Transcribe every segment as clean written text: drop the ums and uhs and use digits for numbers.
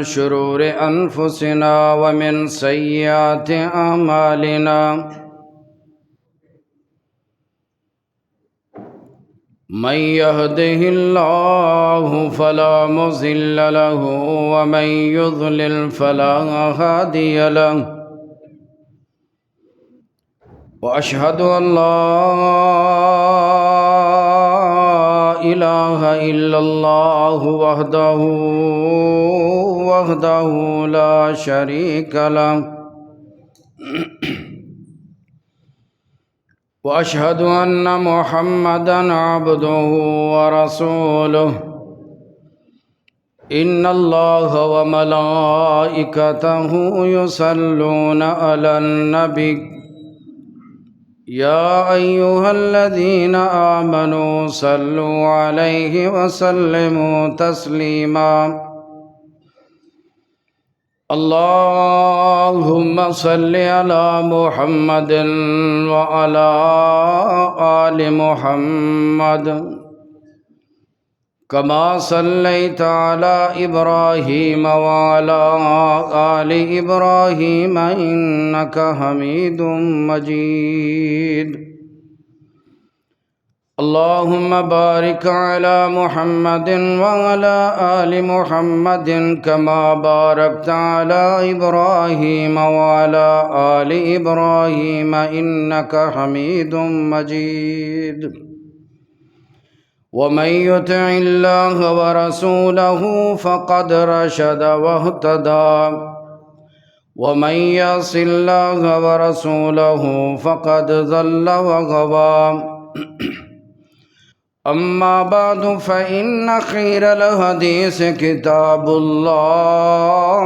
شرور أنفسنا ومن سيئات أعمالنا من يهده الله فلا مضل له ومن يضلل فلا هادي له وأشهد أن لا إله إلا الله وحده لا شريك له وأشهد أن محمدًا عبده ورسوله إن الله وملائكته يصلون على النبي يا أيها الذين آمنوا صلوا عليه وسلموا تسليما اللهم صل على محمد وعلى آل محمد كما صليت على إبراهيم وعلى آل إبراهيم إنك حميد مجيد اللهم بارك على محمد وعلى آل محمد كما باركت على إبراهيم وعلى آل إبراهيم إنك حميد مجيد ومن يطع الله ورسوله فقد رشد واهتدى ومن يعص الله ورسوله فقد ضل وغوى أما بعد فإن خير الحديث كتاب الله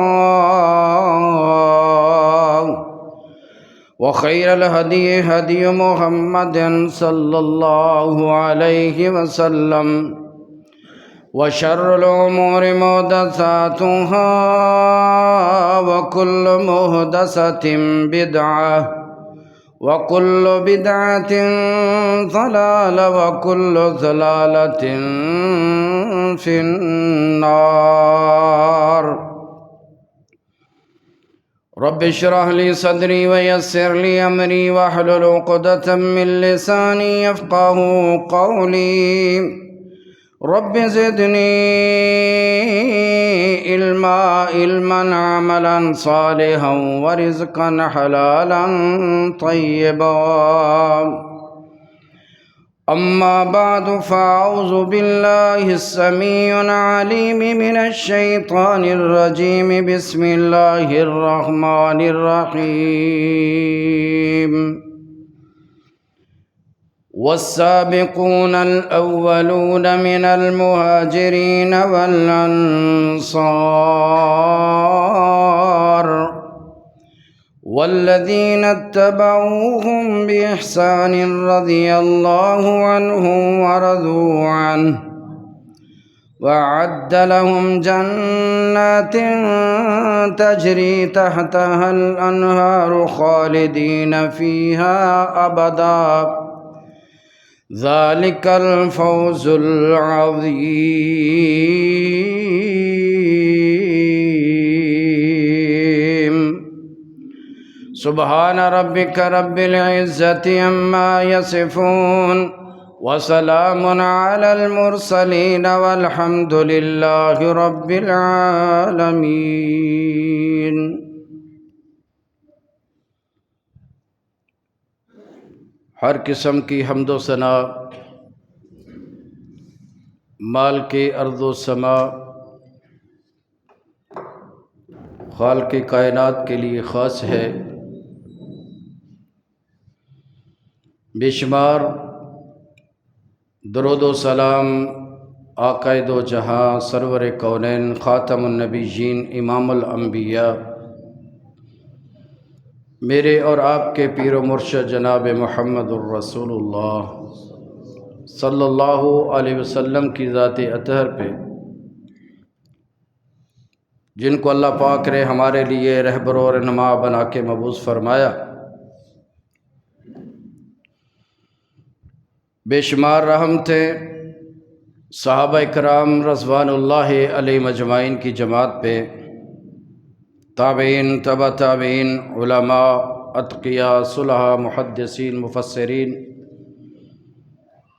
وخير الهدي هدي محمد صلى الله عليه وسلم وشر الأمور محدثاتها وكل محدثة بدعة وكل بدعة ضلالة وكل ضلالة في النار رب اشرح لي صدري ويسر لي أمري واحلل عقدة من لساني يفقهوا قولي رب زدني علما عملا صالحا ورزقا حلالا طيبا أما بعد فأعوذ بالله السميع العليم من الشيطان الرجيم بسم الله الرحمن الرحيم والسابقون الأولون من المهاجرين والأنصار والذين اتبعوهم بإحسان رضي الله عنهم ورضوا عنه وأعد لهم جنات تجري تحتها الأنهار خالدين فيها أبدا ذلك الفوز العظيم سبحان ربك رب العزة عما يصفون وسلام على المرسلين والحمد لله رب العالمين ہر قسم کی حمد و ثنا مال کے ارض و سما خالق کائنات کے لیے خاص ہے۔ بے شمار درود و سلام آقائے دو جہاں سرور کونین خاتم النبیین امام الانبیاء میرے اور آپ کے پیر و مرشد جناب محمد الرسول اللہ صلی اللہ علیہ وسلم کی ذات اطہر پہ، جن کو اللہ پاک نے ہمارے لیے رہبر و رہنما بنا کے مبعوث فرمایا، بے شمار رحم تھے صحابہ کرام رضوان اللہ علیہ مجمعین کی جماعت پہ، تابعین، تبع تابعین، علماء، اتقیاء، صلحاء، محدثین، مفسرین،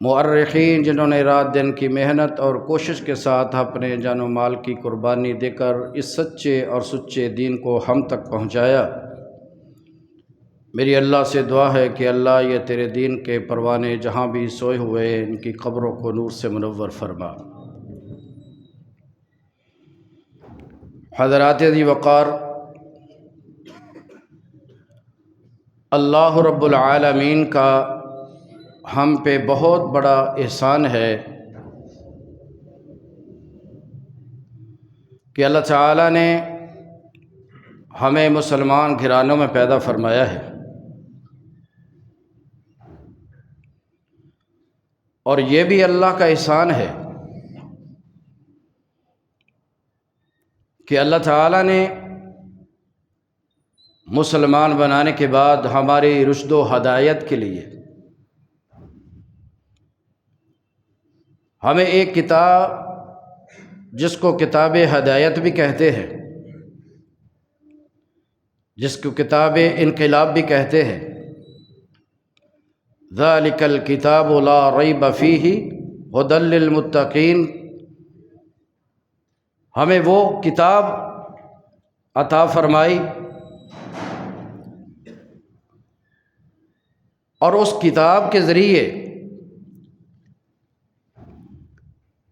مؤرخین، جنہوں نے رات دن کی محنت اور کوشش کے ساتھ اپنے جان و مال کی قربانی دے کر اس سچے اور سچے دین کو ہم تک پہنچایا، میری اللہ سے دعا ہے کہ اللہ یہ تیرے دین کے پروانے جہاں بھی سوئے ہوئے ہیں ان کی قبروں کو نور سے منور فرما۔ حضرات ذی وقار، اللہ رب العالمین کا ہم پہ بہت بڑا احسان ہے کہ اللہ تعالیٰ نے ہمیں مسلمان گھرانوں میں پیدا فرمایا ہے، اور یہ بھی اللہ کا احسان ہے کہ اللہ تعالیٰ نے مسلمان بنانے کے بعد ہماری رشد و ہدایت کے لیے ہمیں ایک کتاب، جس کو کتاب ہدایت بھی کہتے ہیں، جس کو کتاب انقلاب بھی کہتے ہیں، ذالک الکتاب لا ریب فیہ ھدی للمتقین، ہمیں وہ کتاب عطا فرمائی اور اس کتاب کے ذریعے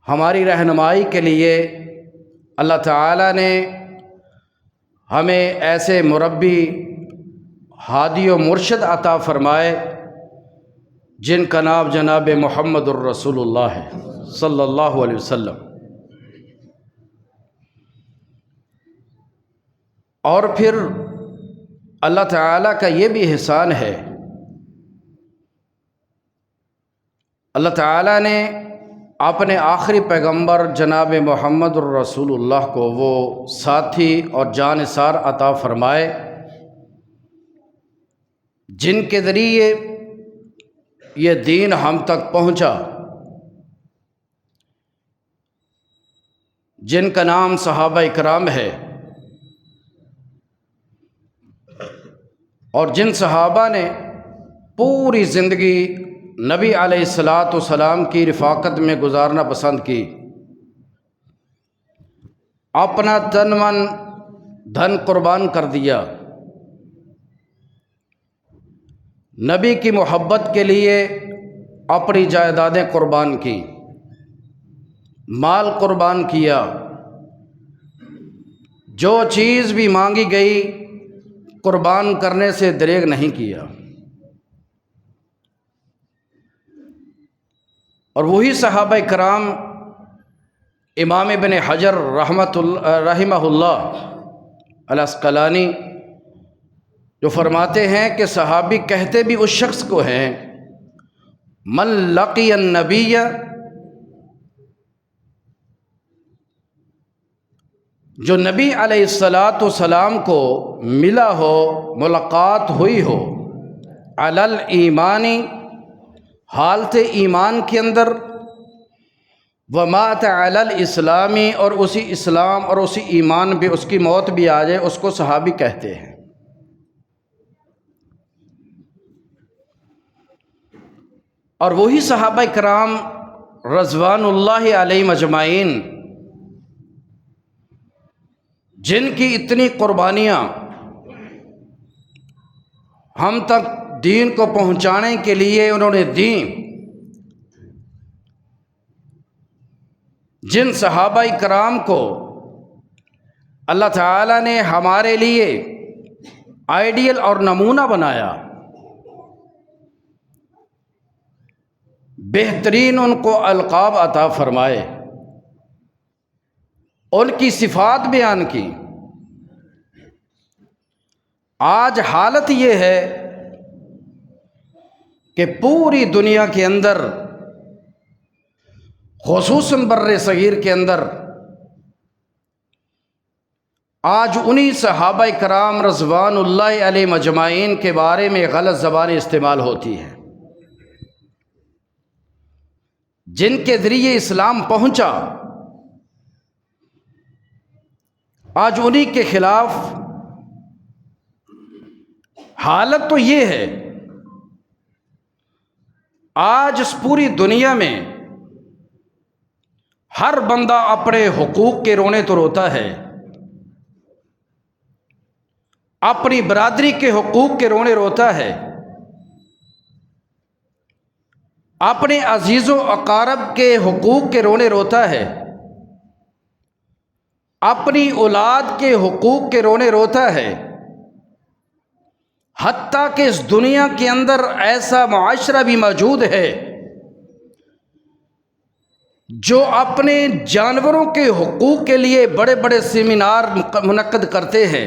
ہماری رہنمائی کے لیے اللہ تعالیٰ نے ہمیں ایسے مربی، ہادی و مرشد عطا فرمائے جن کا نام جناب محمد الرسول اللہ ہے صلی اللہ علیہ وسلم۔ اور پھر اللہ تعالیٰ کا یہ بھی احسان ہے، اللہ تعالیٰ نے اپنے آخری پیغمبر جناب محمد الرسول اللہ کو وہ ساتھی اور جانثار عطا فرمائے جن کے ذریعے یہ دین ہم تک پہنچا، جن کا نام صحابہ اکرام ہے، اور جن صحابہ نے پوری زندگی نبی علیہ السلام کی رفاقت میں گزارنا پسند کی، اپنا تن من دھن قربان کر دیا، نبی کی محبت کے لیے اپنی جائیدادیں قربان کی، مال قربان کیا، جو چیز بھی مانگی گئی قربان کرنے سے دریغ نہیں کیا۔ اور وہی صحابہ کرام، امام ابن حجر رحمہ اللہ العسقلانی جو فرماتے ہیں کہ صحابی کہتے بھی اس شخص کو ہیں من لقی النبی، جو نبی علیہ السلام کو ملا ہو، ملاقات ہوئی ہو، علی الایمانی، حالت ایمان کے اندر، ومات علی الاسلامی، اور اسی اسلام اور اسی ایمان بھی اس کی موت بھی آ جائے، اس کو صحابی کہتے ہیں۔ اور وہی صحابہ کرام رضوان اللہ علیہم اجمعین جن کی اتنی قربانیاں ہم تک دین کو پہنچانے کے لیے انہوں نے دیں، جن صحابہ کرام کو اللہ تعالیٰ نے ہمارے لیے آئیڈیل اور نمونہ بنایا، بہترین ان کو القاب عطا فرمائے، ان کی صفات بیان کی۔ آج حالت یہ ہے کہ پوری دنیا کے اندر، خصوصاً بر صغیر کے اندر، آج انہی صحابہ کرام رضوان اللہ علیہم اجمعین کے بارے میں غلط زبانیں استعمال ہوتی ہیں، جن کے ذریعے اسلام پہنچا۔ آج انہی کے خلاف حالت تو یہ ہے، آج اس پوری دنیا میں ہر بندہ اپنے حقوق کے رونے تو روتا ہے، اپنی برادری کے حقوق کے رونے روتا ہے، اپنے عزیز و اقارب کے حقوق کے رونے روتا ہے، اپنی اولاد کے حقوق کے رونے روتا ہے۔ حتیٰ کہ اس دنیا کے اندر ایسا معاشرہ بھی موجود ہے جو اپنے جانوروں کے حقوق کے لیے بڑے بڑے سیمینار منعقد کرتے ہیں۔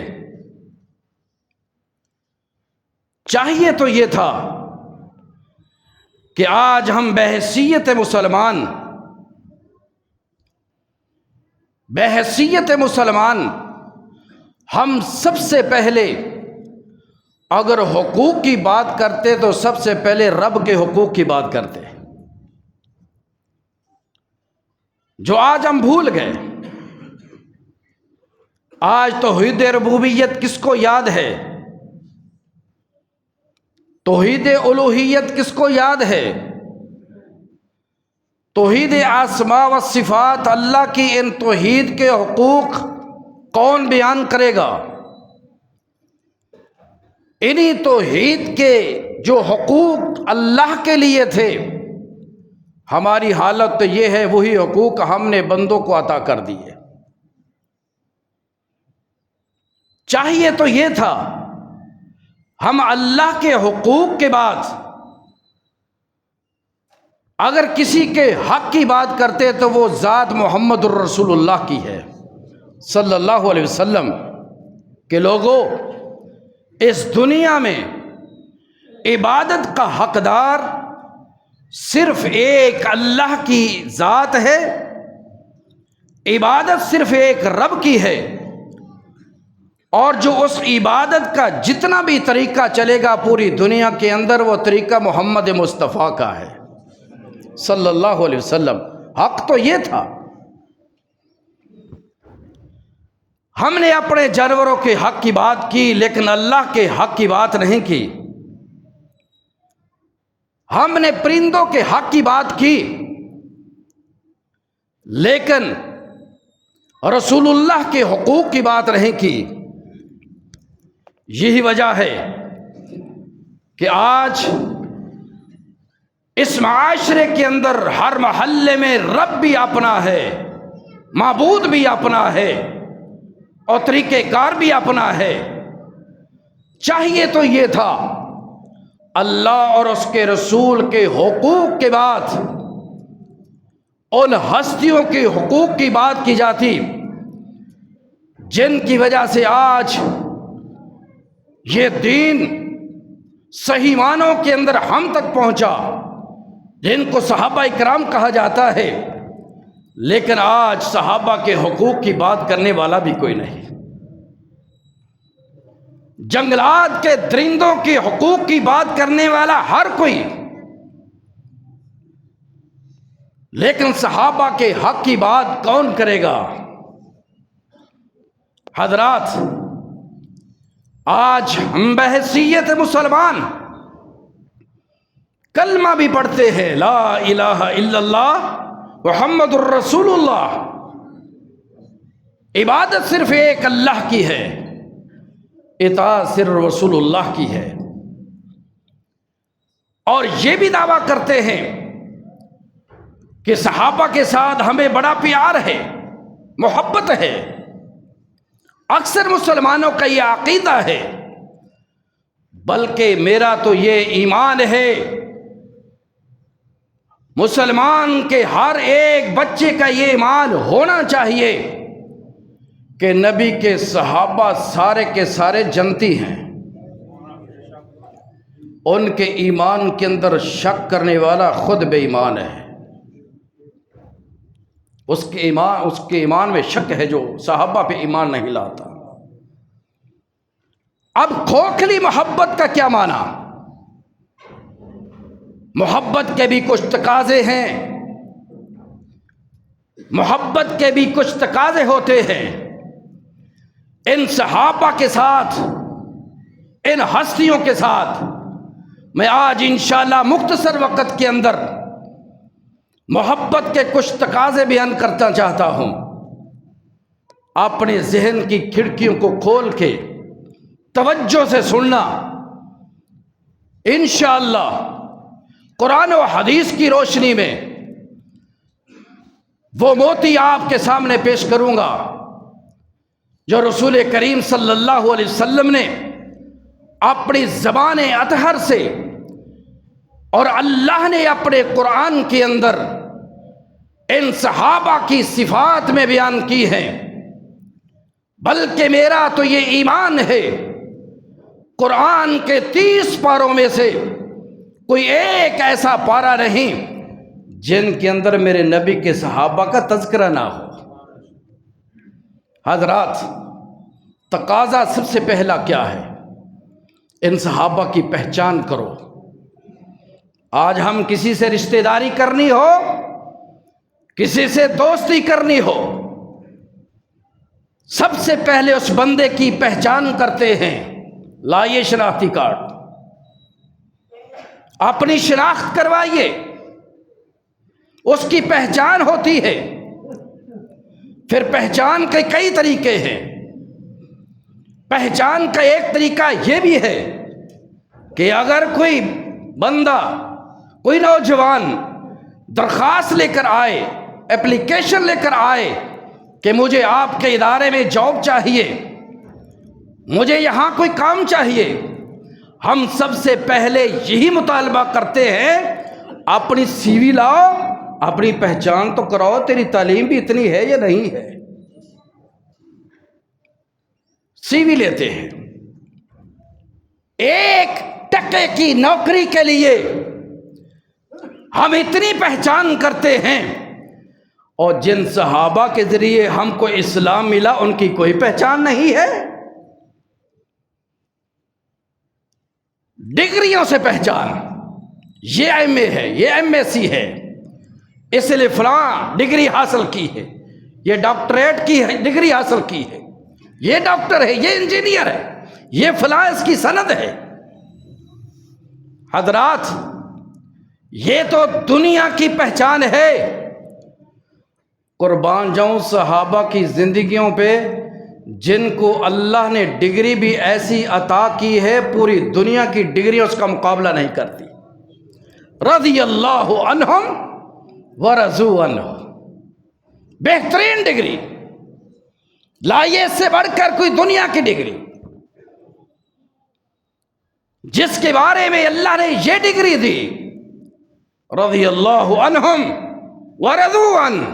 چاہیے تو یہ تھا کہ آج ہم بحیثیت مسلمان ہم سب سے پہلے اگر حقوق کی بات کرتے تو سب سے پہلے رب کے حقوق کی بات کرتے، جو آج ہم بھول گئے۔ آج توحید ربوبیت کس کو یاد ہے؟ توحید الوہیت کس کو یاد ہے؟ توحید اسماء و صفات، اللہ کی ان توحید کے حقوق کون بیان کرے گا؟ انہی توحید کے جو حقوق اللہ کے لیے تھے، ہماری حالت تو یہ ہے وہی حقوق ہم نے بندوں کو عطا کر دیے۔ چاہیے تو یہ تھا ہم اللہ کے حقوق کے بعد اگر کسی کے حق کی بات کرتے تو وہ ذات محمد الرسول اللہ کی ہے صلی اللہ علیہ وسلم کہ لوگوں، اس دنیا میں عبادت کا حقدار صرف ایک اللہ کی ذات ہے، عبادت صرف ایک رب کی ہے، اور جو اس عبادت کا جتنا بھی طریقہ چلے گا پوری دنیا کے اندر وہ طریقہ محمد مصطفیٰ کا ہے صلی اللہ علیہ وسلم۔ حق تو یہ تھا۔ ہم نے اپنے جانوروں کے حق کی بات کی لیکن اللہ کے حق کی بات نہیں کی۔ ہم نے پرندوں کے حق کی بات کی لیکن رسول اللہ کے حقوق کی بات نہیں کی۔ یہی وجہ ہے کہ آج اس معاشرے کے اندر ہر محلے میں رب بھی اپنا ہے، معبود بھی اپنا ہے، اور طریقہ کار بھی اپنا ہے۔ چاہیے تو یہ تھا اللہ اور اس کے رسول کے حقوق کے بعد ان ہستیوں کے حقوق کی بات کی جاتی جن کی وجہ سے آج یہ دین صحیح معنوں کے اندر ہم تک پہنچا، جن کو صحابہ اکرام کہا جاتا ہے، لیکن آج صحابہ کے حقوق کی بات کرنے والا بھی کوئی نہیں۔ جنگلات کے درندوں کے حقوق کی بات کرنے والا ہر کوئی، لیکن صحابہ کے حق کی بات کون کرے گا؟ حضرات، آج ہم بحیثیت مسلمان کلمہ بھی پڑھتے ہیں، لا الہ الا اللہ محمد الرسول اللہ، عبادت صرف ایک اللہ کی ہے، اطاعت صرف رسول اللہ کی ہے، اور یہ بھی دعویٰ کرتے ہیں کہ صحابہ کے ساتھ ہمیں بڑا پیار ہے، محبت ہے۔ اکثر مسلمانوں کا یہ عقیدہ ہے، بلکہ میرا تو یہ ایمان ہے، مسلمان کے ہر ایک بچے کا یہ ایمان ہونا چاہیے کہ نبی کے صحابہ سارے کے سارے جنتی ہیں۔ ان کے ایمان کے اندر شک کرنے والا خود بے ایمان ہے۔ اس کے ایمان میں شک ہے جو صحابہ پہ ایمان نہیں لاتا۔ اب کھوکھلی محبت کا کیا معنی؟ محبت کے بھی کچھ تقاضے ہیں، محبت کے بھی کچھ تقاضے ہوتے ہیں۔ ان صحابہ کے ساتھ ان ہستیوں کے ساتھ میں آج انشاءاللہ مختصر وقت کے اندر محبت کے کچھ تقاضے بیان کرنا چاہتا ہوں۔ اپنے ذہن کی کھڑکیوں کو کھول کے توجہ سے سننا، انشاءاللہ قرآن و حدیث کی روشنی میں وہ موتی آپ کے سامنے پیش کروں گا جو رسول کریم صلی اللہ علیہ وسلم نے اپنی زبان اطہر سے اور اللہ نے اپنے قرآن کے اندر ان صحابہ کی صفات میں بیان کی ہیں۔ بلکہ میرا تو یہ ایمان ہے، قرآن کے 30 پاروں میں سے کوئی ایک ایسا پارہ نہیں جن کے اندر میرے نبی کے صحابہ کا تذکرہ نہ ہو۔ حضرات، تقاضا سب سے پہلا کیا ہے؟ ان صحابہ کی پہچان کرو۔ آج ہم کسی سے رشتہ داری کرنی ہو، کسی سے دوستی کرنی ہو، سب سے پہلے اس بندے کی پہچان کرتے ہیں۔ لائیے شناختی کارڈ، اپنی شناخت کروائیے، اس کی پہچان ہوتی ہے۔ پھر پہچان کے کئی طریقے ہیں۔ پہچان کا ایک طریقہ یہ بھی ہے کہ اگر کوئی بندہ، کوئی نوجوان درخواست لے کر آئے، اپلیکیشن لے کر آئے کہ مجھے آپ کے ادارے میں جاب چاہیے، مجھے یہاں کوئی کام چاہیے، ہم سب سے پہلے یہی مطالبہ کرتے ہیں، اپنی سی وی لاؤ، اپنی پہچان تو کراؤ، تیری تعلیم بھی اتنی ہے یا نہیں ہے۔ سی وی لیتے ہیں۔ ایک ٹکے کی نوکری کے لیے ہم اتنی پہچان کرتے ہیں، اور جن صحابہ کے ذریعے ہم کو اسلام ملا ان کی کوئی پہچان نہیں ہے۔ ڈگریوں سے پہچان، یہ ایم اے ہے، یہ ایم ایس سی ہے، اس لیے فلاں ڈگری حاصل کی ہے، یہ ڈاکٹریٹ کی ڈگری حاصل کی ہے، یہ ڈاکٹر ہے، یہ انجینئر ہے، یہ فلاں اس کی سند ہے۔ حضرات، یہ تو دنیا کی پہچان ہے۔ قربان جاؤں صحابہ کی زندگیوں پہ، جن کو اللہ نے ڈگری بھی ایسی عطا کی ہے پوری دنیا کی ڈگری اس کا مقابلہ نہیں کرتی۔ رضی اللہ عنہم ورضوا عنہ، بہترین ڈگری، لائیے اس سے بڑھ کر کوئی دنیا کی ڈگری، جس کے بارے میں اللہ نے یہ ڈگری دی، رضی اللہ عنہم ورضوا عنہ۔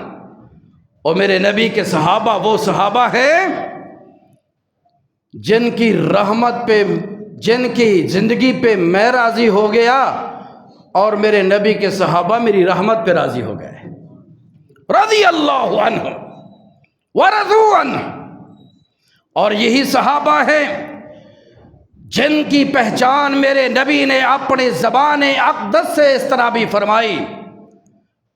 اور میرے نبی کے صحابہ وہ صحابہ ہیں جن کی رحمت پہ، جن کی زندگی پہ میں راضی ہو گیا، اور میرے نبی کے صحابہ میری رحمت پہ راضی ہو گئے، رضی اللہ عنہ ورضوا عنہ۔ اور یہی صحابہ ہیں جن کی پہچان میرے نبی نے اپنی زبان اقدس سے اس طرح بھی فرمائی،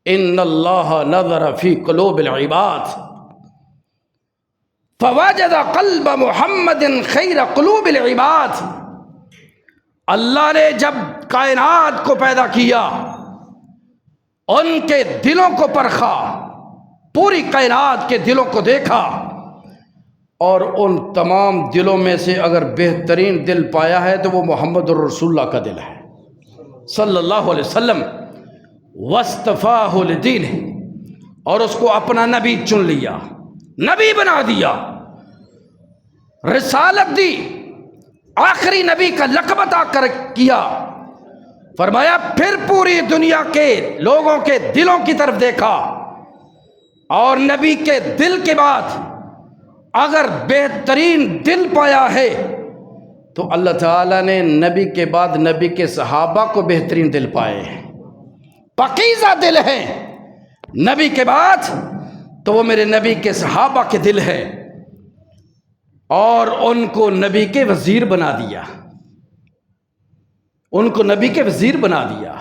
ان اللہ نظر فی قلوب العباد فوجد قلب محمد خیر قلوب العباد۔ اللہ نے جب کائنات کو پیدا کیا، ان کے دلوں کو پرکھا، پوری کائنات کے دلوں کو دیکھا، اور ان تمام دلوں میں سے اگر بہترین دل پایا ہے تو وہ محمد الرسول اللہ کا دل ہے صلی اللہ علیہ وسلم۔ واصطفاہ لدینہ، اور اس کو اپنا نبی چن لیا، نبی بنا دیا، رسالت دی، آخری نبی کا لقب عطا کیا۔ فرمایا پھر پوری دنیا کے لوگوں کے دلوں کی طرف دیکھا، اور نبی کے دل کے بعد اگر بہترین دل پایا ہے تو اللہ تعالیٰ نے نبی کے بعد نبی کے صحابہ کو بہترین دل پائے ہیں، پاکیزہ دل ہیں۔ نبی کے بعد تو وہ میرے نبی کے صحابہ کے دل ہے، اور ان کو نبی کے وزیر بنا دیا، ان کو نبی کے وزیر بنا دیا۔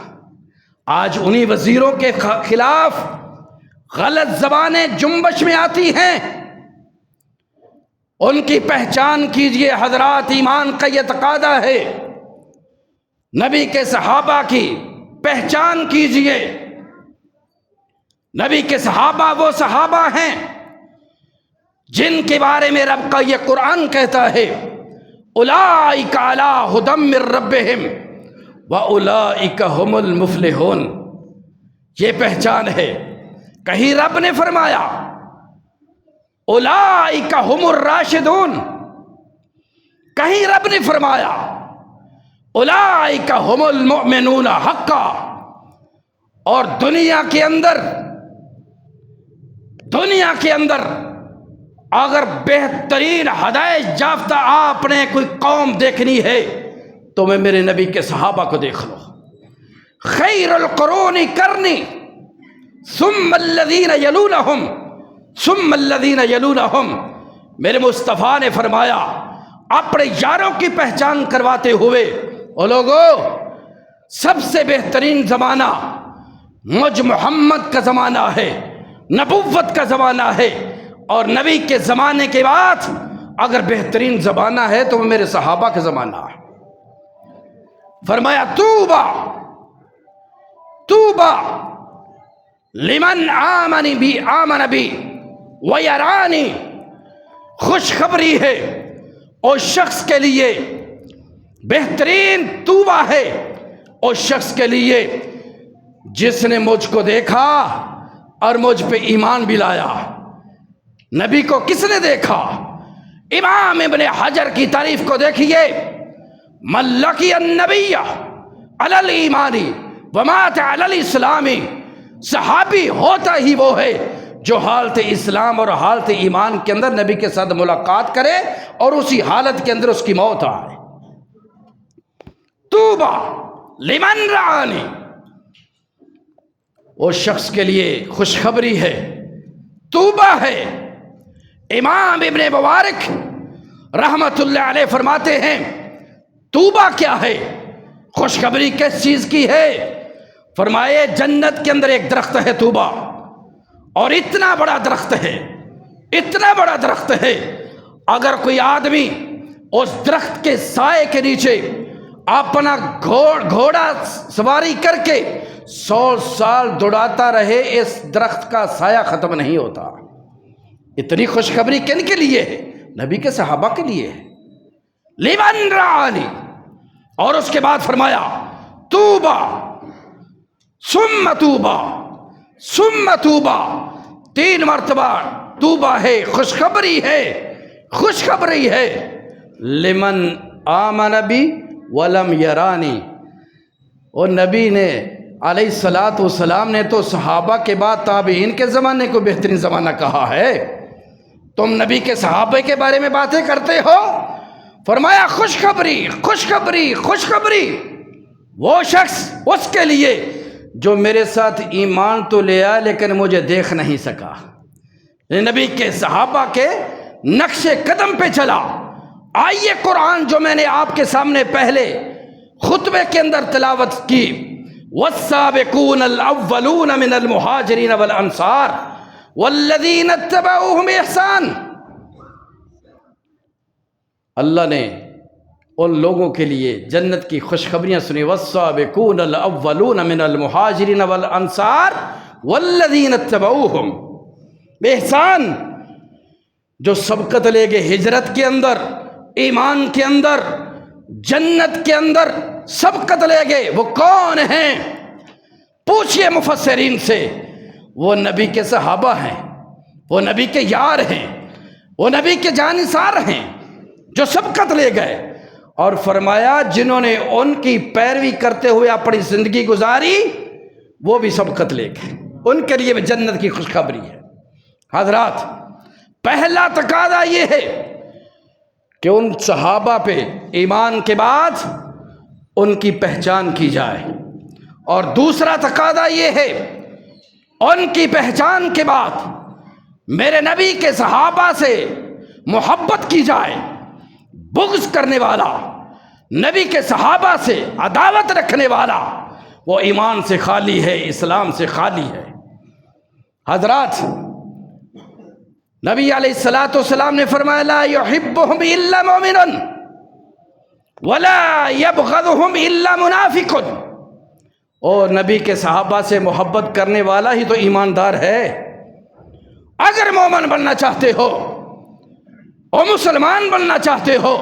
آج انہی وزیروں کے خلاف غلط زبانیں جنبش میں آتی ہیں، ان کی پہچان کیجئے حضرات، ایمان کا یہ تقاضا ہے۔ نبی کے صحابہ کی پہچان کیجئے۔ نبی کے صحابہ وہ صحابہ ہیں جن کے بارے میں رب کا یہ قرآن کہتا ہے اولئک علی ھدی من ربہم واولئک ھم المفلحون۔ یہ پہچان ہے۔ کہیں رب نے فرمایا اولئک ھم الراشدون، کہیں رب نے فرمایا اولئک ھم المؤمنون حقا۔ اور دنیا کے اندر اگر بہترین ہدایت یافتہ آپ نے کوئی قوم دیکھنی ہے تو میں میرے نبی کے صحابہ کو دیکھ لو۔ خیر القرون قرنی ثم الذین یلونہم ثم الذین یلونہم۔ میرے مصطفیٰ نے فرمایا اپنے یاروں کی پہچان کرواتے ہوئے، او لوگو سب سے بہترین زمانہ مجھ محمد کا زمانہ ہے، نبوت کا زمانہ ہے، اور نبی کے زمانے کے بعد اگر بہترین زمانہ ہے تو وہ میرے صحابہ کا زمانہ ہے۔ فرمایا توبہ توبہ لمن آمن بی ویرانی، خوشخبری ہے اس شخص کے لیے، بہترین توبہ ہے اس شخص کے لیے جس نے مجھ کو دیکھا اور مجھ پہ ایمان بھی لایا۔ نبی کو کس نے دیکھا؟ امام ابن حجر کی تعریف کو دیکھیے، من لقی النبی علی الایمان ومات علی الاسلام۔ صحابی ہوتا ہی وہ ہے جو حالت اسلام اور حالت ایمان کے اندر نبی کے ساتھ ملاقات کرے اور اسی حالت کے اندر اس کی موت آئے۔ توبہ لمن رعانی، اس شخص کے لیے خوشخبری ہے، توبہ ہے۔ امام ابن مبارک رحمت اللہ علیہ فرماتے ہیں توبہ کیا ہے، خوشخبری کس چیز کی ہے؟ فرمائے جنت کے اندر ایک درخت ہے توبہ، اور اتنا بڑا درخت ہے، اتنا بڑا درخت ہے، اگر کوئی آدمی اس درخت کے سائے کے نیچے اپنا گھوڑا سواری کر کے 100 سال دوڑاتا رہے، اس درخت کا سایہ ختم نہیں ہوتا۔ اتنی خوشخبری کن کے لیے ہے؟ نبی کے صحابہ کے لیے ہے۔ لمن رعانی، اور اس کے بعد فرمایا توبہ ثم توبہ ثم توبہ، 3 مرتبہ توبہ ہے، خوشخبری ہے، خوشخبری ہے۔ لمن آمن بی ولم یرانی، اور نبی نے علیہ الصلاۃ والسلام نے تو صحابہ کے بعد تابعین کے زمانے کو بہترین زمانہ کہا ہے، تم نبی کے صحابہ کے بارے میں باتیں کرتے ہو؟ فرمایا خوشخبری خوشخبری خوشخبری، وہ شخص اس کے لیے جو میرے ساتھ ایمان تو لیا لیکن مجھے دیکھ نہیں سکا، نبی کے صحابہ کے نقش قدم پہ چلا۔ آئیے قرآن جو میں نے آپ کے سامنے پہلے خطبے کے اندر تلاوت کی، والسابقون الاولون من المہاجرین والانصار والذین اتبعوہم احسان۔ اللہ نے ان لوگوں کے لیے جنت کی خوشخبریاں سنی، والسابقون الاولون من المہاجرین والانصار والذین اتبعوہم باحسان، جو سبقت لے گئے ہجرت کے اندر، ایمان کے اندر، جنت کے اندر سبقت لے گئے، وہ کون ہیں؟ پوچھئے مفسرین سے، وہ نبی کے صحابہ ہیں، وہ نبی کے یار ہیں، وہ نبی کے جانثار ہیں جو سبقت لے گئے۔ اور فرمایا جنہوں نے ان کی پیروی کرتے ہوئے اپنی زندگی گزاری وہ بھی سبقت لے گئے، ان کے لیے بھی جنت کی خوشخبری ہے۔ حضرات، پہلا تقاضا یہ ہے کہ ان صحابہ پہ ایمان کے بعد ان کی پہچان کی جائے، اور دوسرا تقاضا یہ ہے ان کی پہچان کے بعد میرے نبی کے صحابہ سے محبت کی جائے۔ بغض کرنے والا، نبی کے صحابہ سے عداوت رکھنے والا، وہ ایمان سے خالی ہے، اسلام سے خالی ہے۔ حضرات، نبی علیہ الصلوۃ والسلام نے فرمایا لا يحبهم الا مؤمن ولا يبغضهم الا منافق، اور نبی کے صحابہ سے محبت کرنے والا ہی تو ایماندار ہے۔ اگر مومن بننا چاہتے ہو اور مسلمان بننا چاہتے ہو،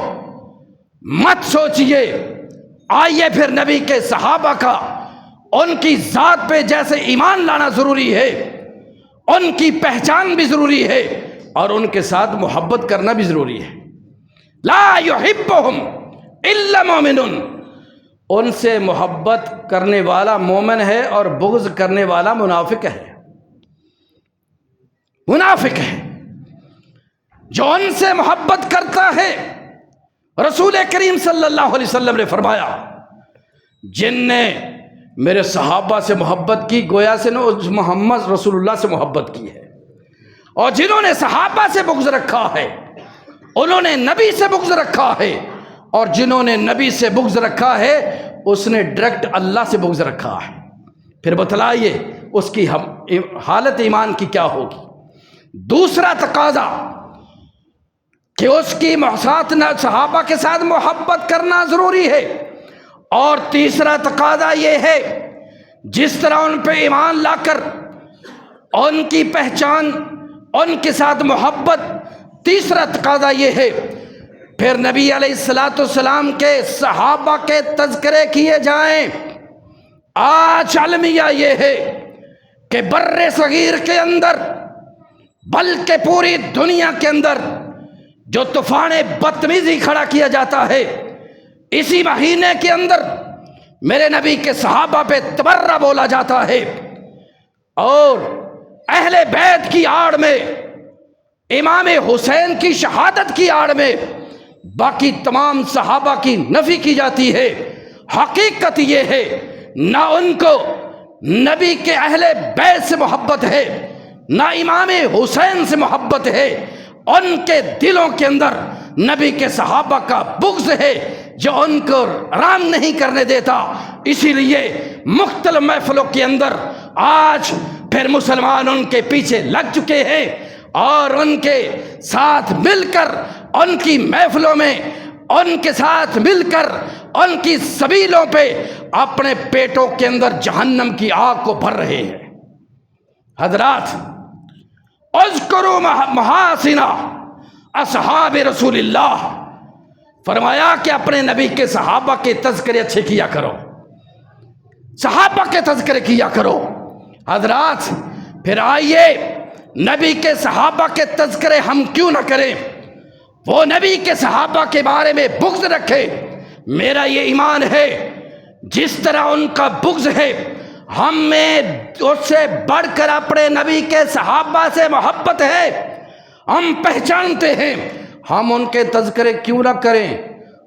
مت سوچئے آئیے پھر نبی کے صحابہ کا ان کی ذات پہ جیسے ایمان لانا ضروری ہے، ان کی پہچان بھی ضروری ہے، اور ان کے ساتھ محبت کرنا بھی ضروری ہے۔ لا يحبهم الا مومن، ان سے محبت کرنے والا مومن ہے اور بغض کرنے والا منافق ہے۔ منافق ہے جو ان سے محبت کرتا ہے۔ رسول کریم صلی اللہ علیہ وسلم نے فرمایا جن نے میرے صحابہ سے محبت کی گویا سے محمد رسول اللہ سے محبت کی ہے، اور جنہوں نے صحابہ سے بغض رکھا ہے انہوں نے نبی سے بغض رکھا ہے، اور جنہوں نے نبی سے بغض رکھا ہے اس نے ڈائریکٹ اللہ سے بغض رکھا ہے۔ پھر بتلائیے اس کی حالت ایمان کی کیا ہوگی؟ دوسرا تقاضا کہ اس کی صحابہ کے ساتھ محبت کرنا ضروری ہے، اور تیسرا تقاضا یہ ہے جس طرح ان پہ ایمان لا کر ان کی پہچان، ان کے ساتھ محبت، تیسرا تقاضا یہ ہے پھر نبی علیہ الصلوۃ والسلام کے صحابہ کے تذکرے کیے جائیں۔ آج المیہ یہ ہے کہ بر صغیر کے اندر بلکہ پوری دنیا کے اندر جو طوفان بدتمیزی کھڑا کیا جاتا ہے، اسی مہینے کے اندر میرے نبی کے صحابہ پہ تبرہ بولا جاتا ہے، اور اہل بیت کی آڑ میں، امام حسین کی شہادت کی آڑ میں باقی تمام صحابہ کی نفی کی جاتی ہے۔ حقیقت یہ ہے نہ ان کو نبی کے اہل بیت سے محبت ہے، نہ امام حسین سے محبت ہے، ان کے دلوں کے اندر نبی کے صحابہ کا بغض ہے جو ان کو آرام نہیں کرنے دیتا۔ اسی لیے مختلف محفلوں کے اندر آج پھر مسلمان ان کے پیچھے لگ چکے ہیں، اور ان کے ساتھ مل کر ان کی محفلوں میں، ان کے ساتھ مل کر ان کی سبیلوں پہ اپنے پیٹوں کے اندر جہنم کی آگ کو بھر رہے ہیں۔ حضرات، اذکروا محاسن اصحاب رسول اللہ، فرمایا کہ اپنے نبی کے صحابہ کے تذکرے اچھے کیا کرو، صحابہ کے تذکرے کیا کرو۔ حضرات، پھر آئیے نبی کے صحابہ کے تذکرے ہم کیوں نہ کریں؟ وہ نبی کے صحابہ کے بارے میں بغض رکھے، میرا یہ ایمان ہے جس طرح ان کا بغض ہے، ہم میں اس سے بڑھ کر اپنے نبی کے صحابہ سے محبت ہے۔ ہم پہچانتے ہیں، ہم ان کے تذکرے کیوں نہ کریں؟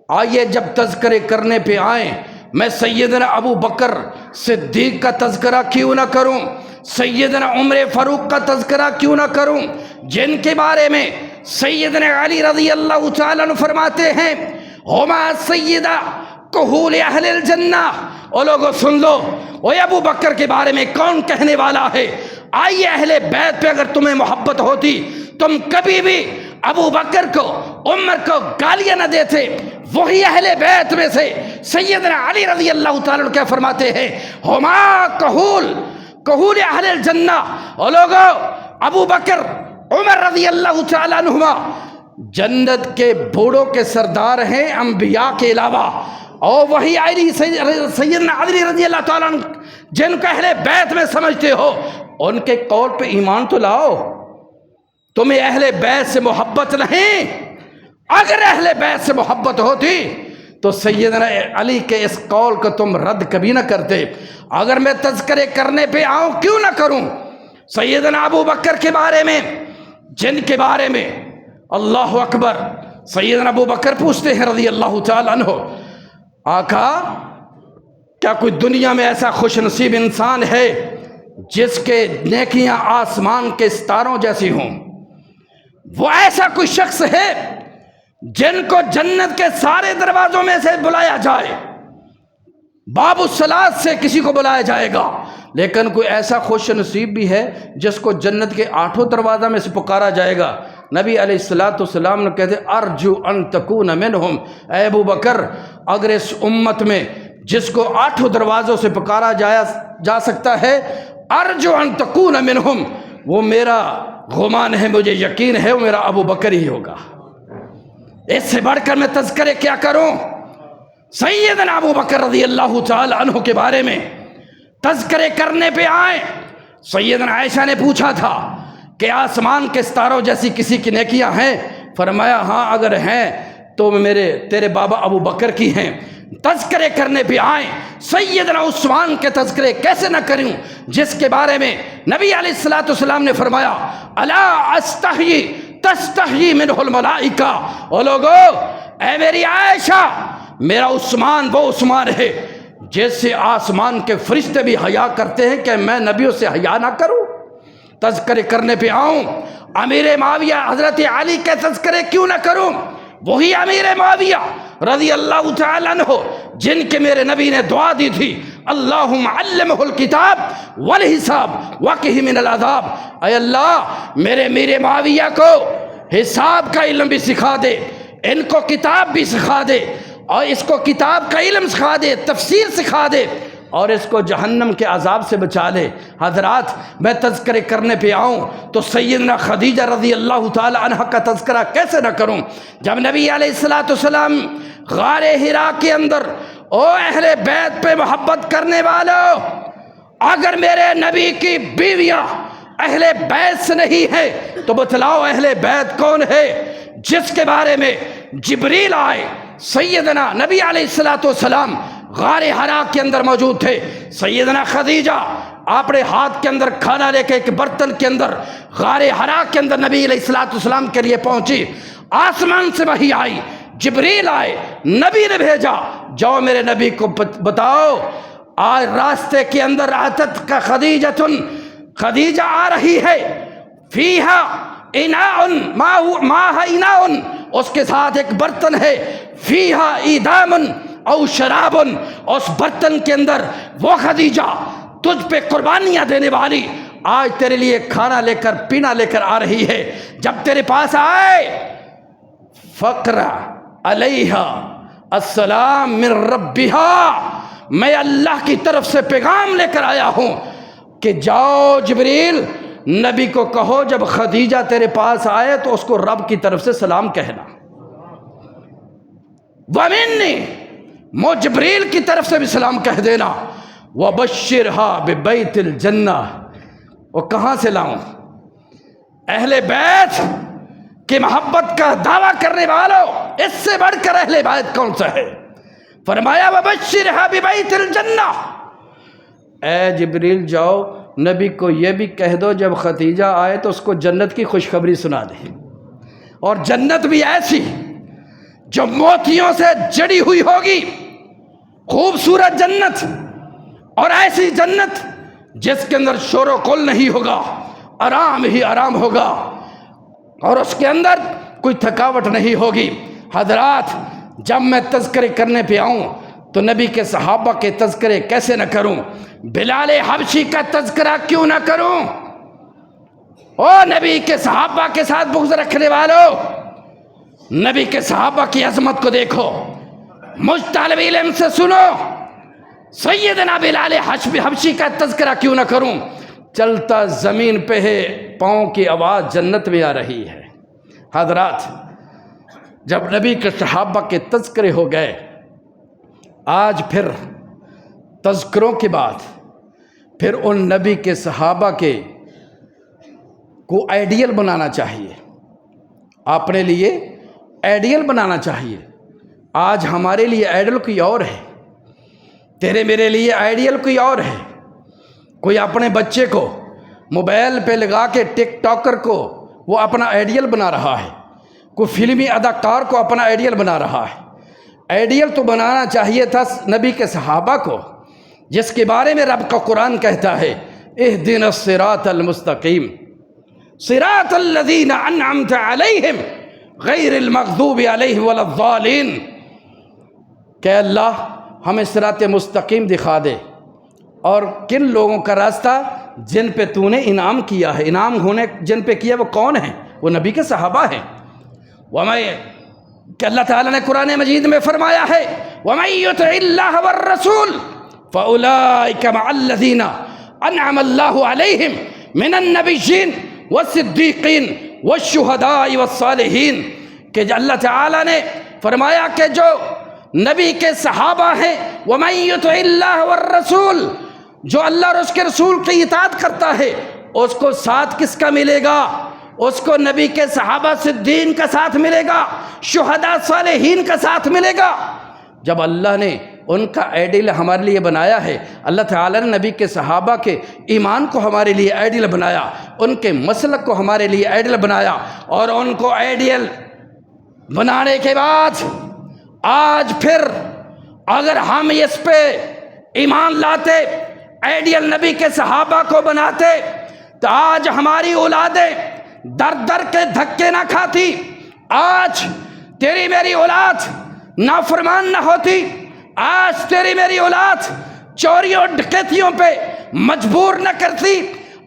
آئیے جب تذکرے کرنے پہ آئیں، میں سیدنا ابو بکر صدیق کا تذکرہ کیوں نہ کروں؟ سیدنا عمر فاروق کا تذکرہ کیوں نہ کروں، جن کے بارے میں سیدنا علی رضی اللہ تعالیٰ عنہ فرماتے ہیں ہما سیدہ کہول اہل الجنہ۔ او لوگوں سن لو، وہ ابو بکر کے بارے میں کون کہنے والا ہے؟ آئیے اہل بیت پہ اگر تمہیں محبت ہوتی تم کبھی بھی ابو بکر کو، عمر کو گالیاں نہ دیتے۔ وہی اہل بیت میں سے سیدنا علی رضی اللہ تعالیٰ عنہ کیا فرماتے ہیں؟ ہما کہول اہل الجنہ۔ او لوگوں، ابو بکر، عمر رضی اللہ تعالیٰ عنہما جنت کے بوڑھوں کے سردار ہیں انبیاء کے علاوہ، اور وہی سیدنا علی رضی اللہ تعالیٰ عنہ جن کو اہل بیت میں سمجھتے ہو، ان کے قول پہ ایمان تو لاؤ۔ تمہیں اہل بیت سے محبت نہیں؟ اگر اہل بیت سے محبت ہوتی تو سیدنا علی کے اس قول کو تم رد کبھی نہ کرتے۔ اگر میں تذکرے کرنے پہ آؤں کیوں نہ کروں؟ سیدنا ابو بکر کے بارے میں، جن کے بارے میں اللہ اکبر، سیدنا ابو بکر پوچھتے ہیں رضی اللہ تعالیٰ عنہ، آقا کیا کوئی دنیا میں ایسا خوش نصیب انسان ہے جس کے نیکیاں آسمان کے ستاروں جیسی ہوں؟ وہ ایسا کوئی شخص ہے جن کو جنت کے سارے دروازوں میں سے بلایا جائے، باب الصلاۃ سے کسی کو بلایا جائے گا، لیکن کوئی ایسا خوش نصیب بھی ہے جس کو جنت کے 8 دروازہ میں سے پکارا جائے گا۔ نبی علیہ الصلوۃ والسلام نے کہتے ارجو ان تکون منہم، اے ابو بکر اگر اس امت میں جس کو 8 دروازوں سے پکارا جا سکتا ہے، ارجو ان تکون منہم، وہ میرا گمان ہے، مجھے یقین ہے وہ میرا ابو بکر ہی ہوگا۔ اس سے بڑھ کر میں تذکرے کیا کروں؟ سیدنا ابو بکر رضی اللہ تعالی عنہ کے بارے میں تذکرے کرنے پہ آئے۔ سیدنا عائشہ نے پوچھا تھا کہ آسمان کے ستاروں جیسی کسی کی نیکیاں ہیں؟ فرمایا ہاں اگر ہیں تو تیرے بابا ابو بکر کی ہیں۔ تذکرے کرنے پہ آئے، سیدنا عثمان کے تذکرے کیسے نہ کروں جس کے بارے میں نبی علیہ الصلوۃ والسلام نے فرمایا الا استحیی تستحیی منہ الملائکہ، او لوگو اے میری عائشہ، میرا عثمان وہ عثمان ہے جس سے آسمان کے فرشتے بھی حیا کرتے ہیں، کہ میں نبیوں سے حیا نہ کروں؟ تذکرے کرنے پہ آؤں، امیر معاویہ حضرت علی کے تذکرے کیوں نہ کروں؟ وہی امیر معاویہ رضی اللہ تعالیٰ عنہ جن کے میرے نبی نے دعا دی تھی اللہم علمہ الکتاب والحساب وقہ من العذاب، اے اللہ میرے معاویہ کو حساب کا علم بھی سکھا دے، ان کو کتاب بھی سکھا دے، اور اس کو کتاب کا علم سکھا دے، تفسیر سکھا دے، اور اس کو جہنم کے عذاب سے بچا لے۔ حضرات میں تذکرے کرنے پہ آؤں تو سیدنا خدیجہ رضی اللہ تعالی عنہ کا تذکرہ کیسے نہ کروں؟ جب نبی علیہ الصلوۃ والسلام غار حرا کے اندر، او اہل بیت پہ محبت کرنے والوں، اگر میرے نبی کی بیویاں اہل بیت سے نہیں ہے تو بتلاؤ اہل بیت کون ہے؟ جس کے بارے میں جبریل آئے، سیدنا نبی علیہ الصلوۃ والسلام غار حرا کے اندر موجود تھے، سیدنا خدیجہ اپنے ہاتھ کے اندر کھانا لے کے ایک برتن کے اندر غار حرا کے اندر نبی علیہ الصلوۃ والسلام کے لیے پہنچی، آسمان سے وحی آئی، جبریل آئے، نبی نے بھیجا جاؤ میرے نبی کو بتاؤ آج راستے کے اندر اتت کا خدیجہ آ رہی ہے، فیہا اناء ماہا اناء، اس کے ساتھ ایک برتن ہے، فیہا ایدام او شراب، اس برتن کے اندر وہ خدیجہ تجھ پہ قربانیاں دینے والی آج تیرے لیے کھانا لے کر پینا لے کر آ رہی ہے، جب تیرے پاس آئے فقرا علیہا السلام من ربہا، میں اللہ کی طرف سے پیغام لے کر آیا ہوں کہ جاؤ جبریل نبی کو کہو جب خدیجہ تیرے پاس آئے تو اس کو رب کی طرف سے سلام کہنا، ومنی، مو جبریل کی طرف سے بھی سلام کہہ دینا، وبشرھا ببیت الجنہ۔ وہ کہاں سے لاؤں؟ اہل بیت کی محبت کا دعویٰ کرنے والوں، اس سے بڑھ کر اہل بیت کون سا ہے؟ فرمایا وبشرھا ببیت الجنہ، اے جبریل جاؤ نبی کو یہ بھی کہہ دو جب خدیجہ آئے تو اس کو جنت کی خوشخبری سنا دے، اور جنت بھی ایسی جو موتیوں سے جڑی ہوئی ہوگی، خوبصورت جنت، اور ایسی جنت جس کے اندر شور و قل نہیں ہوگا، آرام ہی آرام ہوگا، اور اس کے اندر کوئی تھکاوٹ نہیں ہوگی۔ حضرات جب میں تذکرے کرنے پہ آؤں تو نبی کے صحابہ کے تذکرے کیسے نہ کروں؟ بلال حبشی کا تذکرہ کیوں نہ کروں؟ او نبی کے صحابہ کے ساتھ بغض رکھنے والوں، نبی کے صحابہ کی عظمت کو دیکھو، مجھ طالب علم سے سنو، سیدنا بلال حبشی کا تذکرہ کیوں نہ کروں؟ چلتا زمین پہ ہے، پاؤں کی آواز جنت میں آ رہی ہے۔ حضرات جب نبی کے صحابہ کے تذکرے ہو گئے، آج پھر تذکروں کے بعد پھر ان نبی کے صحابہ کے کو آئیڈیل بنانا چاہیے، اپنے لیے آئیڈیل بنانا چاہیے۔ آج ہمارے لیے آئیڈیل کوئی اور ہے، تیرے میرے لیے آئیڈیل کوئی اور ہے۔ کوئی اپنے بچے کو موبائل پہ لگا کے ٹک ٹاکر کو وہ اپنا آئیڈیل بنا رہا ہے، کوئی فلمی اداکار کو اپنا آئیڈیل بنا رہا ہے۔ آئیڈیل تو بنانا چاہیے تھا نبی کے صحابہ کو، جس کے بارے میں رب کا قرآن کہتا ہے اہدنا الصراط المستقیم صراط الذین انعمت علیہم غیر المغضوب علیہم ولا الضالین، کہ اللہ ہمیں صراط مستقیم دکھا دے اور کن لوگوں کا راستہ جن پہ تو نے انعام کیا ہے. انعام ہونے جن پہ کیا وہ کون ہیں؟ وہ نبی کے صحابہ ہیں. کہ اللہ تعالیٰ نے قرآن مجید میں فرمایا ہے وَمَن يُطِعِ اللَّهَ وَالرَّسُولَ فَأُولَٰئِكَ مَعَ الَّذِينَ أَنْعَمَ اللَّهُ عَلَيْهِمْ مِنَ النَّبِيِّينَ وَالصِّدِّيقِينَ وَالشُّهَدَاءِ وَالصَّالِحِينَ. کہ اللہ تعالیٰ نے فرمایا کہ جو نبی کے صحابہ ہیں وَمَن يُطِعِ اللَّهَ وَالرَّسُولَ، جو اللہ اور اس کے رسول کی اطاعت کرتا ہے اس کو ساتھ کس کا ملے گا؟ اس کو نبی کے صحابہ صدیقین کا ساتھ ملے گا، شہداء صالحین کا ساتھ ملے گا. جب اللہ نے ان کا آئیڈیل ہمارے لیے بنایا ہے، اللہ تعالیٰ نے نبی کے صحابہ کے ایمان کو ہمارے لیے آئیڈیل بنایا، ان کے مسلک کو ہمارے لیے آئیڈیل بنایا، اور ان کو آئیڈیل بنانے کے بعد آج پھر اگر ہم اس پہ ایمان لاتے، آئیڈیل نبی کے صحابہ کو بناتے، تو آج ہماری اولادیں در در کے دھکے نہ کھاتی، آج تیری میری اولاد نافرمان نہ ہوتی، آج تیری میری اولاد چوریوں ڈکیتیوں پہ مجبور نہ کرتی.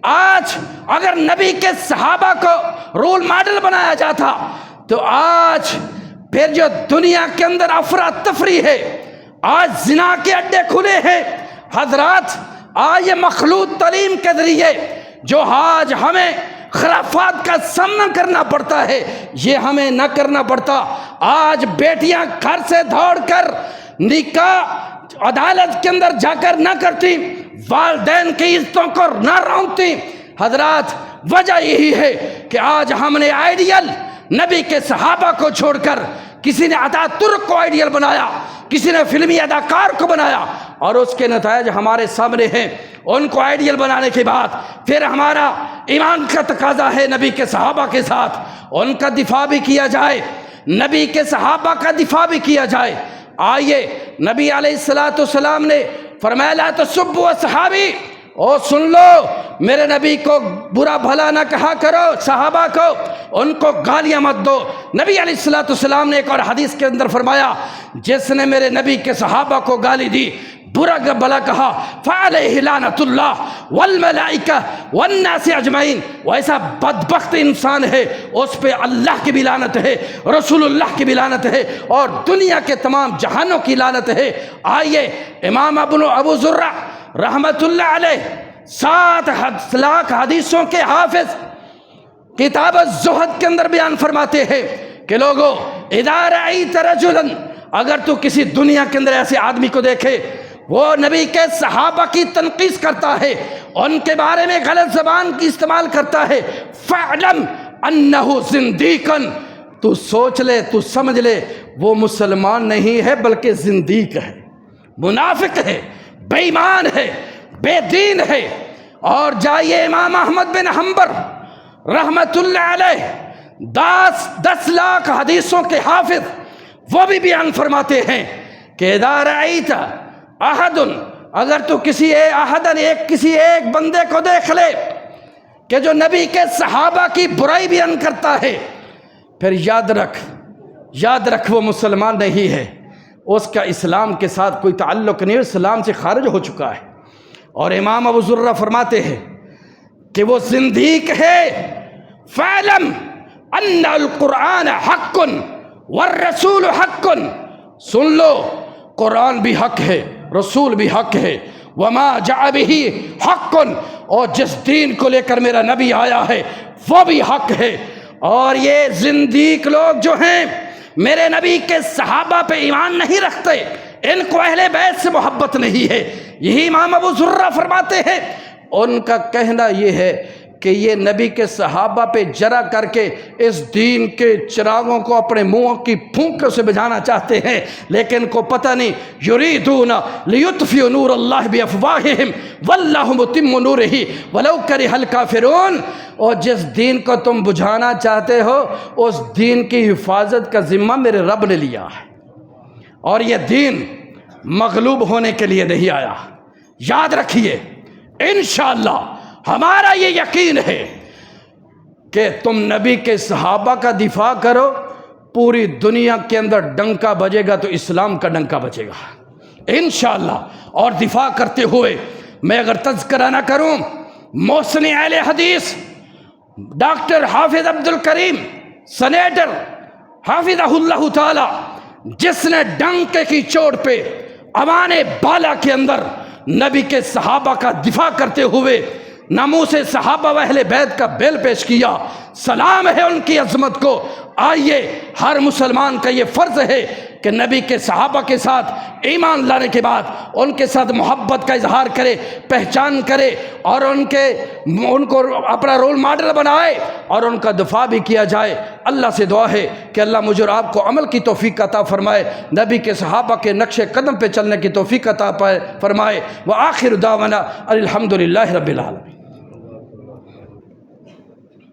آج اگر نبی کے صحابہ کو رول ماڈل بنایا جاتا تو آج پھر جو دنیا کے اندر افراتفری ہے، آج زنا کے اڈے کھلے ہیں. حضرات آج یہ مخلوط تعلیم کے ذریعے جو آج ہمیں خرافات کا سامنا کرنا پڑتا ہے، یہ ہمیں نہ کرنا پڑتا. آج بیٹیاں گھر سے دوڑ کر نکاح عدالت کے اندر جا کر نہ کرتی، والدین کی عزتوں کو نہ رونقتی. حضرات وجہ یہی ہے کہ آج ہم نے آئیڈیل نبی کے صحابہ کو چھوڑ کر کسی نے عطا ترک کو آئیڈیل بنایا، کسی نے فلمی اداکار کو بنایا، اور اس کے نتائج ہمارے سامنے ہیں. ان کو آئیڈیل بنانے کے بعد پھر ہمارا ایمان کا تقاضا ہے نبی کے صحابہ کے ساتھ ان کا دفاع بھی کیا جائے، نبی کے صحابہ کا دفاع بھی کیا جائے. آئیے نبی علیہ السلام نے فرمایا لا تسبوا اصحابی، او سن لو میرے نبی کو برا بھلا نہ کہا کرو، صحابہ کو ان کو گالیاں مت دو. نبی علیہ السلام نے ایک اور حدیث کے اندر فرمایا جس نے میرے نبی کے صحابہ کو گالی دی، برا بھلا کہا، فعلیہ لعنۃ اللہ والملائکہ والناس اجمعین، وہ ایسا بدبخت انسان ہے اس پہ اللہ کی بھی لعنت ہے، رسول اللہ کی بھی لعنت ہے، اور دنیا کے تمام جہانوں کی لعنت ہے. آئیے امام ابو زرع رحمت اللہ علیہ 7 لاکھ حدیثوں کے حافظ کتاب الزہد کے اندر بیان فرماتے ہیں کہ لوگو اذا رأیت رجلا، اگر تو کسی دنیا کے اندر ایسے آدمی کو دیکھے وہ نبی کے صحابہ کی تنقیص کرتا ہے، ان کے بارے میں غلط زبان کی استعمال کرتا ہے، فَاعْلَمْ أَنَّهُ زِنْدِيقًا، تو سوچ لے، تو سمجھ لے وہ مسلمان نہیں ہے بلکہ زندیق ہے، منافق ہے، بے ایمان ہے، بے دین ہے. اور جائیے امام احمد بن حنبل رحمت اللہ علیہ 10 لاکھ حدیثوں کے حافظ، وہ بھی بیان فرماتے ہیں کہ اذا رأیت احد، اگر تو کسی ایک بندے کو دیکھ لے کہ جو نبی کے صحابہ کی برائی بیان کرتا ہے، پھر یاد رکھ وہ مسلمان نہیں ہے، اس کا اسلام کے ساتھ کوئی تعلق نہیں، اسلام سے خارج ہو چکا ہے. اور امام ابو زرہ فرماتے ہیں کہ وہ زندیق ہے. فَاعْلَمْ أَنَّ الْقُرْآنَ حَقٌّ وَالرَّسُولُ حَقٌّ، سن لو قرآن بھی حق ہے، رسول بھی حق ہے، وَمَا جَاءَ بِهِ حَقٌّ، اور جس دین کو لے کر میرا نبی آیا ہے وہ بھی حق ہے. اور یہ زندیق لوگ جو ہیں میرے نبی کے صحابہ پہ ایمان نہیں رکھتے، ان کو اہل بیت سے محبت نہیں ہے. یہی امام ابو زرہ فرماتے ہیں ان کا کہنا یہ ہے کہ یہ نبی کے صحابہ پہ جرا کر کے اس دین کے چراغوں کو اپنے منہ کی پھونک سے بجھانا چاہتے ہیں، لیکن کو پتہ نہیں یریدون لیطفئوا نور اللہ بافواہہم واللہ متم نورہ ولو کرہ الکافرون. اور جس دین کو تم بجھانا چاہتے ہو اس دین کی حفاظت کا ذمہ میرے رب نے لیا ہے، اور یہ دین مغلوب ہونے کے لیے نہیں آیا. یاد رکھیے انشاءاللہ ہمارا یہ یقین ہے کہ تم نبی کے صحابہ کا دفاع کرو، پوری دنیا کے اندر ڈنکا بجے گا تو اسلام کا ڈنکا بجے گا انشاءاللہ. اور دفاع کرتے ہوئے میں اگر تذکرہ نہ کروں، محسن اہل حدیث ڈاکٹر حافظ عبد الکریم سینیٹر حافظہ اللہ تعالی، جس نے ڈنکے کی چوٹ پہ اوان بالا کے اندر نبی کے صحابہ کا دفاع کرتے ہوئے ناموس صحابہ و اہل بیت کا بیل پیش کیا، سلام ہے ان کی عظمت کو۔ آئیے ہر مسلمان کا یہ فرض ہے کہ نبی کے صحابہ کے ساتھ ایمان لانے کے بعد ان کے ساتھ محبت کا اظہار کرے، پہچان کرے، اور ان کو اپنا رول ماڈل بنائے اور ان کا دفاع بھی کیا جائے۔ اللہ سے دعا ہے کہ اللہ مجھے اور آپ کو عمل کی توفیق عطا فرمائے، نبی کے صحابہ کے نقش قدم پہ چلنے کی توفیق عطا فرمائے۔ وآخر دعوانا الحمدللہ رب العالمین۔